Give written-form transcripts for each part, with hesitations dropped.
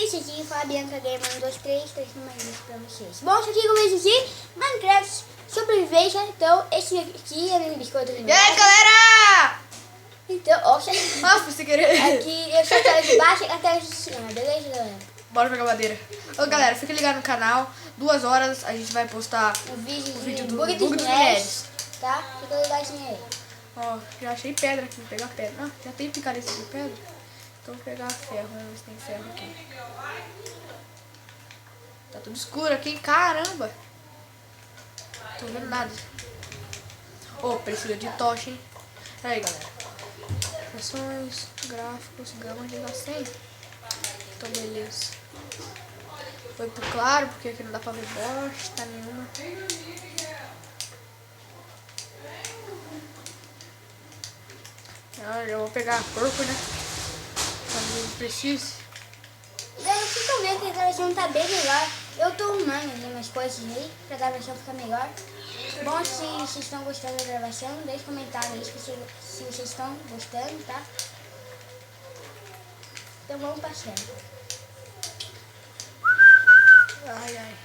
isso aqui, Fabianca Gamer 123, trazendo mais vídeo pra vocês. Bom, isso aqui que eu vejo aqui, Minecraft sobrevivência. Então, esse aqui é meu biscoito do E aí, galera? Então, ó, Nossa, sem querer. aqui eu sou a tela de baixo e a tela de cima, beleza, galera? Bora pegar madeira. Ô, galera, fica ligado no canal. 2 horas a gente vai postar O vídeo, o vídeo do Bug Bug dos dos Nerds, Nerds. tá? Fica ligadinho aí. Ó, já achei pedra aqui, vou pegar pedra. Ah, já tem picareta de pedra? Então vou pegar ferro, vamos ver se tem ferro aqui. Tá tudo escuro aqui, caramba. Não tô vendo nada. Ô, precisa de tocha, hein? Pera aí, galera. Ações, gráficos, gama de 100. Então, beleza. Foi pro claro, porque aqui não dá pra ver bosta nenhuma. Ah, eu vou pegar a corpo, né? Quando eu preciso. Galera, vocês estão vendo que a gravação tá bem melhor. Eu tô arrumando ali umas coisas aí pra gravação ficar melhor. Bom, se vocês estão gostando da gravação, deixe um comentário aí se vocês estão gostando, tá? Então vamos pra série. Ai, ai.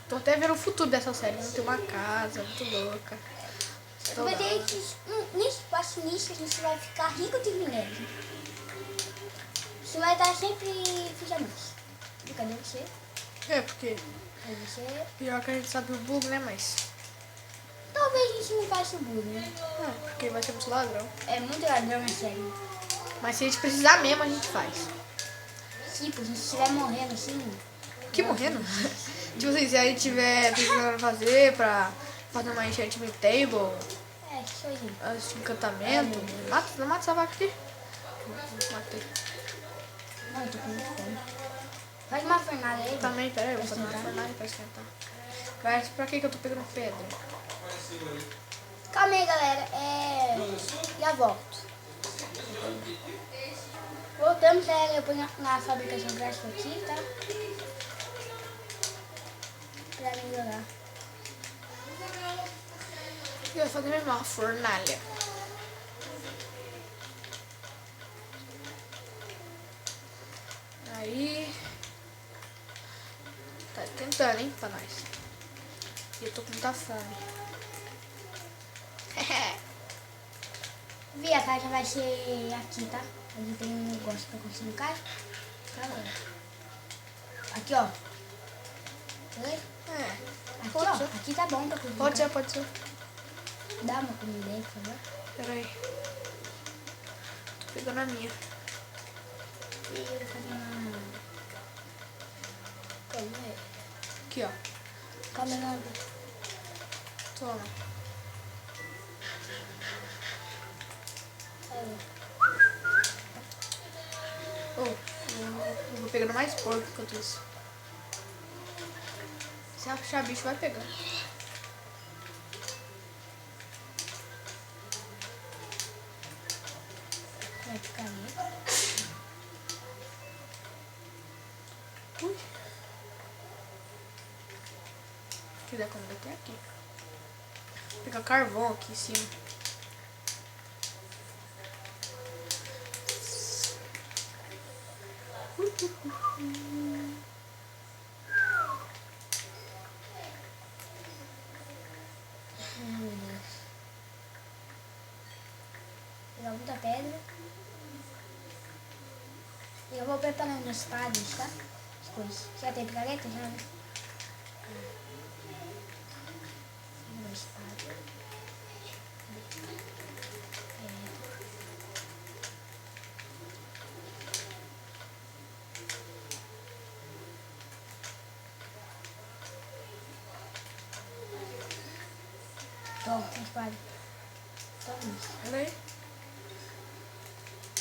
Tô até vendo o futuro dessa série. Vamos ter uma casa muito louca. Vai ter que, nesse passo nisso a gente vai ficar rico de minério. Você vai estar sempre fijamente. Cadê você? É, porque Cadê você? pior que a gente sabe o bug, né? Mas. Talvez a gente não faça o bug, né? É, porque vai ter muito ladrão. É muito ladrão na série. Mas se a gente precisar mesmo, a gente faz. Tipo, se a gente estiver morrendo assim. Que morrendo? Tipo assim, se a gente tiver precisando fazer pra fazer uma enchantment table, É, isso aí. encantamento. Mata, não mata essa vaca aqui. Matei. Não, eu tô com muita fome. Faz uma fornalha aí. Também, pera aí, eu vou Pra fazer uma esquentar. fornalha pra esquentar. Mas pra que eu tô pegando pedra? Calma aí, galera. Já volto. Voltamos, galera. Eu ponho na fabricação gráfica aqui, tá? Pra melhorar. Eu vou fazer mesmo uma fornalha. Aí. Tá tentando, hein, pra nós. E eu tô com muita fome. Vi, a casa vai ser aqui, tá? Aqui tem um negócio pra construir casa. Tá bom. Aqui, ó. Oi? Aqui, Pode ó. ser. Aqui tá bom pra construir Pode casa. ser, pode ser. Dá uma comida aí, por favor. Pera aí. Tô pegando a minha. E eu vou fazer uma... Calma aí. Aqui, ó. Calma aí, não. Toma. Oh, eu vou pegando mais porco enquanto isso. Se achar bicho, vai pegando. Vai ficar aí. Ui. Se quiser comida, tem aqui. Vou pegar carvão aqui em cima. Ai, meu Deus. Pegar muita pedra. E eu vou preparando as espadas, tá? As coisas. Já tem picareta? Já, né? Uma espada. Toma, a espada. Toma isso. Olha aí.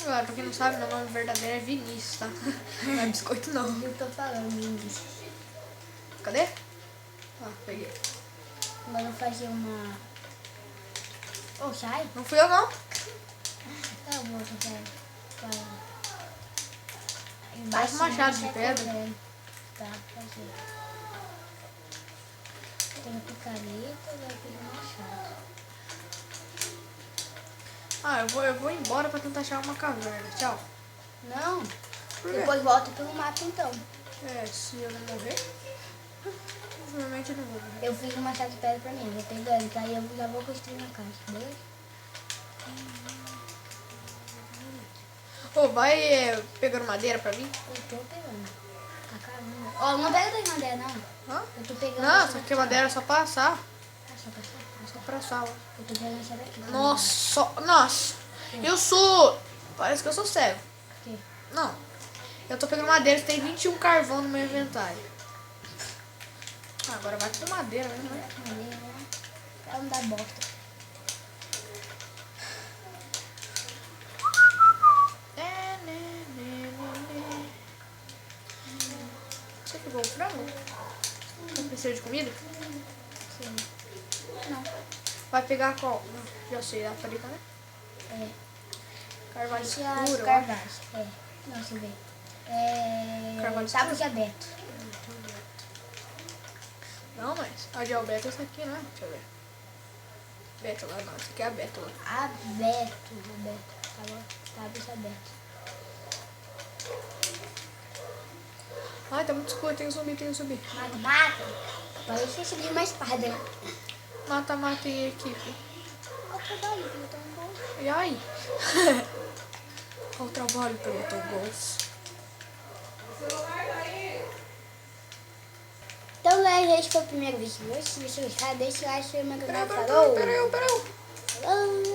Agora, pra quem não sabe, meu nome verdadeiro é Vinícius, tá? Não é biscoito, não. Eu tô falando isso. Cadê? Ah, peguei. Agora eu vou fazer uma... Oh, sai. Não fui eu, não. Tá bom, sai. Vai. Parece um machado de pedra. Tá, fazer. Tem picareta, vai pegar machado. Ah, eu vou embora pra tentar achar uma caverna. Tchau. Não. Por quê? Depois volta pelo mato então. É, se eu não morrer. Provavelmente eu não vou morrer. Eu fiz uma chave de pedra pra mim, vou pegando, que aí eu já vou construir uma casa, beleza? Ô, vai pegando madeira pra mim? Eu tô pegando. Ah, caramba. Ó, não pega das madeiras não. Hã? Eu tô pegando. Não, essa só que daqui, ó. madeira é só pra assar. Ah, só pra cá? Ah, Só pra assar, ó. eu tô pegando essa daqui. Nossa. Eu sou... Parece que eu sou cego. Por quê? Não. Eu tô pegando madeira, tem 21 carvão no meu inventário. Ah, agora vai com madeira mesmo, né? Madeira, né? Pra não dar bosta. Você pegou o frango? Não precisa de comida? Sim. Não. Vai pegar qual? Não, já sei, a fabrica, né? É. Carvalho Esse escuro, é as eu acho. carvalhos. É. Não, deixa eu ver. Carvalho Tábua escuro? de aberto. Não, mas a de Alberto é essa aqui, né? Deixa eu ver. Beto lá, não. Essa aqui é a Beto lá. Aberto. Tábua de aberto. Ai, tá muito escuro, tem que subir. Mata, mata. Parece que eu subi uma espada, né? Mata e equipe. Olha o trabalho que eu tô bom. E aí? Olha o trabalho pelo teu bolso. Então, galera, esse foi o primeiro vídeo de hoje. Se você gostar, deixa o like, se inscreva no meu canal. Falou! Peraí. Falou!